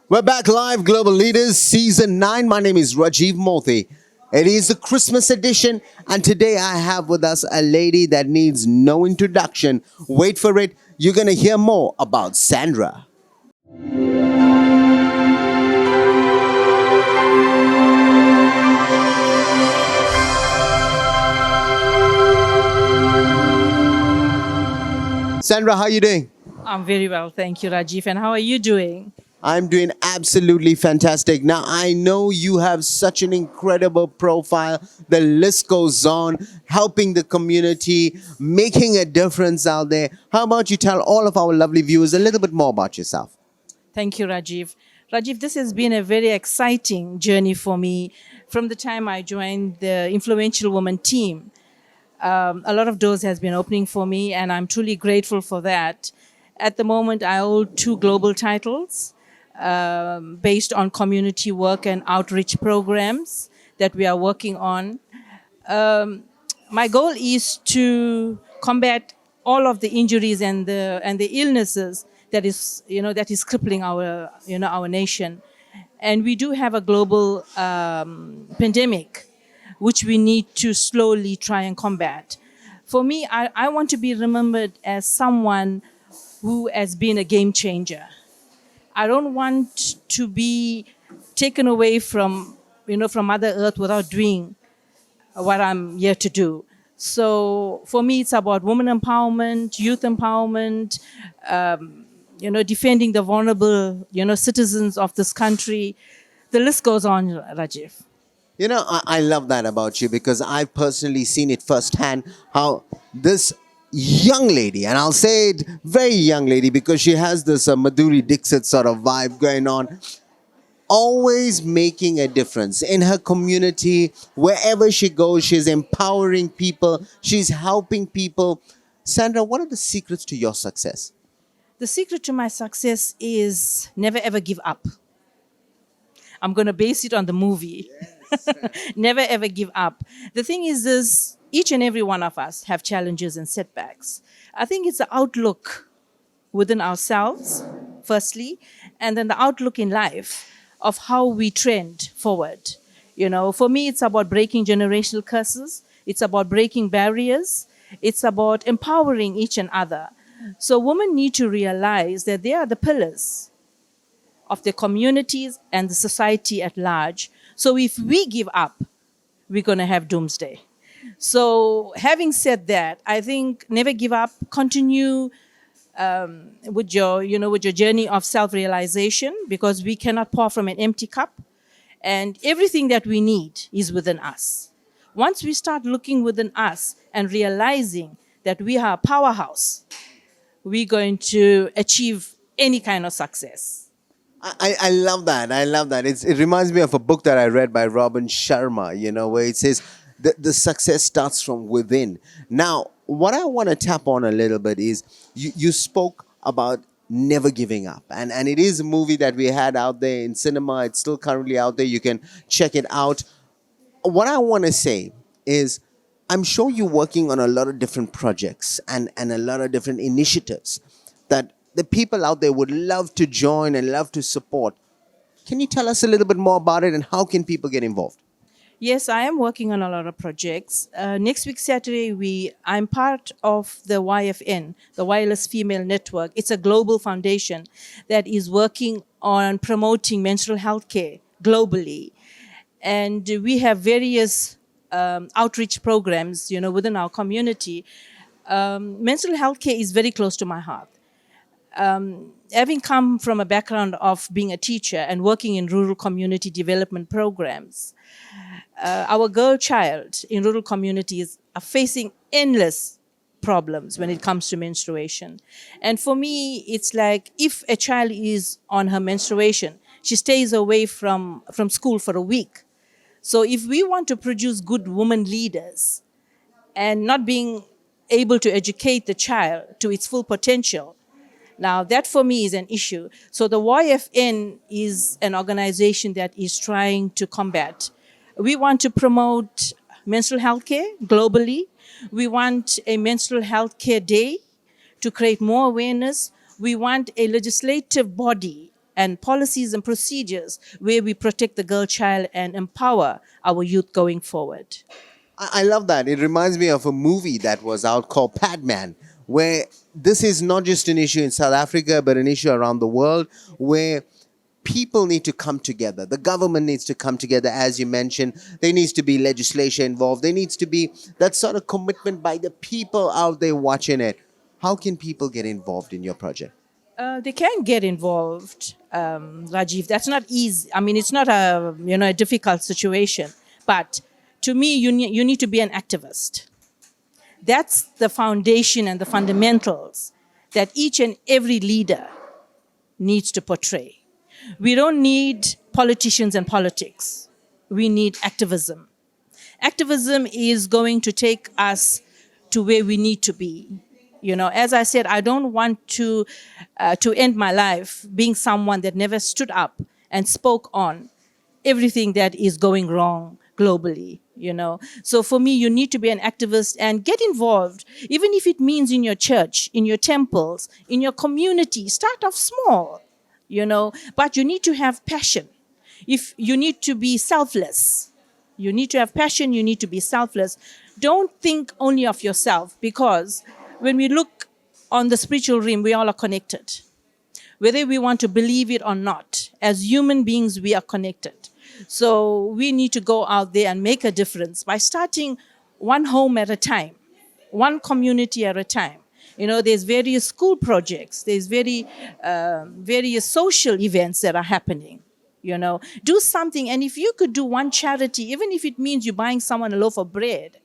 We're back live, Global Leaders, Season 9. My name is Rajiv Mothie. It is the Christmas edition, and today I have with us a lady that needs no introduction. Wait for it. You're going to hear more about Sandra. Sandra, how are you doing? I'm very well, thank you, Rajiv. And how are you doing? I'm doing absolutely fantastic. Now, I know you have such an incredible profile. The list goes on, helping the community, making a difference out there. How about you tell all of our lovely viewers a little bit more about yourself? Thank you, Rajiv. Rajiv, this has been a very exciting journey for me from the time I joined the Influential Woman team. A lot of doors has been opening for me, and I'm truly grateful for that. At the moment, I hold 2 global titles based on community work and outreach programs that we are working on. My goal is to combat all of the injuries and the illnesses that is crippling our nation, and we do have a global pandemic which we need to slowly try and combat. For me, I want to be remembered as someone who has been a game changer. I don't want to be taken away from Mother Earth without doing what I'm here to do. So for me, it's about women empowerment, youth empowerment, defending the vulnerable, citizens of this country. The list goes on, Rajiv. I love that about you because I've personally seen it firsthand how this young lady, and I'll say it very young lady because she has this Madhuri Dixit sort of vibe going on, always making a difference in her community. Wherever she goes, she's empowering people, she's helping people. Sandra, what are the secrets to your success? The secret to my success is never ever give up. I'm going to base it on the movie. Never ever give up. The thing is this, each and every one of us have challenges and setbacks. I think it's the outlook within ourselves, firstly, and then the outlook in life of how we trend forward. For me, it's about breaking generational curses. It's about breaking barriers. It's about empowering each and other. So women need to realize that they are the pillars of their communities and the society at large. So if we give up, we're going to have doomsday. So having said that, I think never give up, continue with your journey of self-realization, because we cannot pour from an empty cup, and everything that we need is within us. Once we start looking within us and realizing that we are a powerhouse, we're going to achieve any kind of success. I love that. I love that. It reminds me of a book that I read by Robin Sharma, where it says the success starts from within. Now, what I want to tap on a little bit is you spoke about never giving up. And it is a movie that we had out there in cinema. It's still currently out there. You can check it out. What I want to say is I'm sure you're working on a lot of different projects and a lot of different initiatives that the people out there would love to join and love to support. Can you tell us a little bit more about it and how can people get involved? Yes, I am working on a lot of projects. Next week, Saturday, I'm part of the YFN, the Wireless Female Network. It's a global foundation that is working on promoting menstrual health care globally. And we have various outreach programs, within our community. Menstrual health care is very close to my heart. Having come from a background of being a teacher and working in rural community development programs, our girl child in rural communities are facing endless problems when it comes to menstruation. And for me, it's like if a child is on her menstruation, she stays away from school for a week. So if we want to produce good women leaders and not being able to educate the child to its full potential, now, that for me is an issue. So the YFN is an organization that is trying to combat. We want to promote menstrual health care globally. We want a menstrual health care day to create more awareness. We want a legislative body and policies and procedures where we protect the girl child and empower our youth going forward. I love that. It reminds me of a movie that was out called Padman, where this is not just an issue in South Africa, but an issue around the world where people need to come together. The government needs to come together, as you mentioned. There needs to be legislation involved. There needs to be that sort of commitment by the people out there watching it. How can people get involved in your project? They can get involved, Rajiv. That's not easy. I mean, it's not a difficult situation. But to me, you need to be an activist. That's the foundation and the fundamentals that each and every leader needs to portray. We don't need politicians and politics. We need activism. Activism is going to take us to where we need to be. As I said, I don't want to end my life being someone that never stood up and spoke on everything that is going wrong globally. So for me, you need to be an activist and get involved, even if it means in your church, in your temples, in your community. Start off small, but you need to have passion. If you need to be selfless, you need to have passion, you need to be selfless. Don't think only of yourself, because when we look on the spiritual realm, we all are connected. Whether we want to believe it or not, as human beings, we are connected. So we need to go out there and make a difference by starting one home at a time, one community at a time. There's various school projects, there's various social events that are happening. Do something. And if you could do one charity, even if it means you're buying someone a loaf of bread,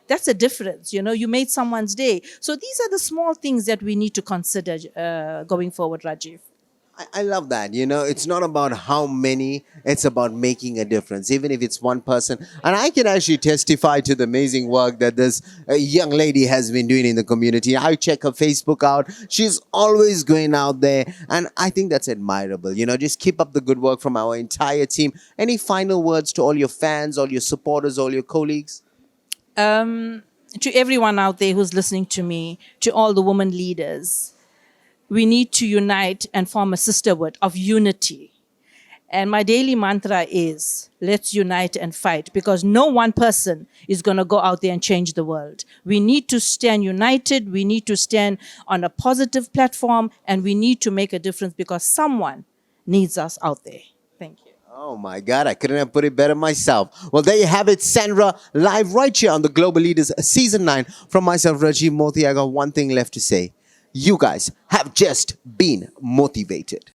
that's a difference. You made someone's day. So these are the small things that we need to consider going forward, Rajiv. I love that. It's not about how many, it's about making a difference, even if it's one person. And I can actually testify to the amazing work that this young lady has been doing in the community. I check her Facebook out. She's always going out there. And I think that's admirable. Just keep up the good work from our entire team. Any final words to all your fans, all your supporters, all your colleagues? To everyone out there who's listening to me, to all the women leaders, we need to unite and form a sisterhood of unity. And my daily mantra is, let's unite and fight, because no one person is going to go out there and change the world. We need to stand united. We need to stand on a positive platform, and we need to make a difference because someone needs us out there. Thank you. Oh my God, I couldn't have put it better myself. Well, there you have it, Sandra, live right here on the Global Leaders Season 9. From myself, Rajiv Mothie, I got one thing left to say. You guys have just been motivated.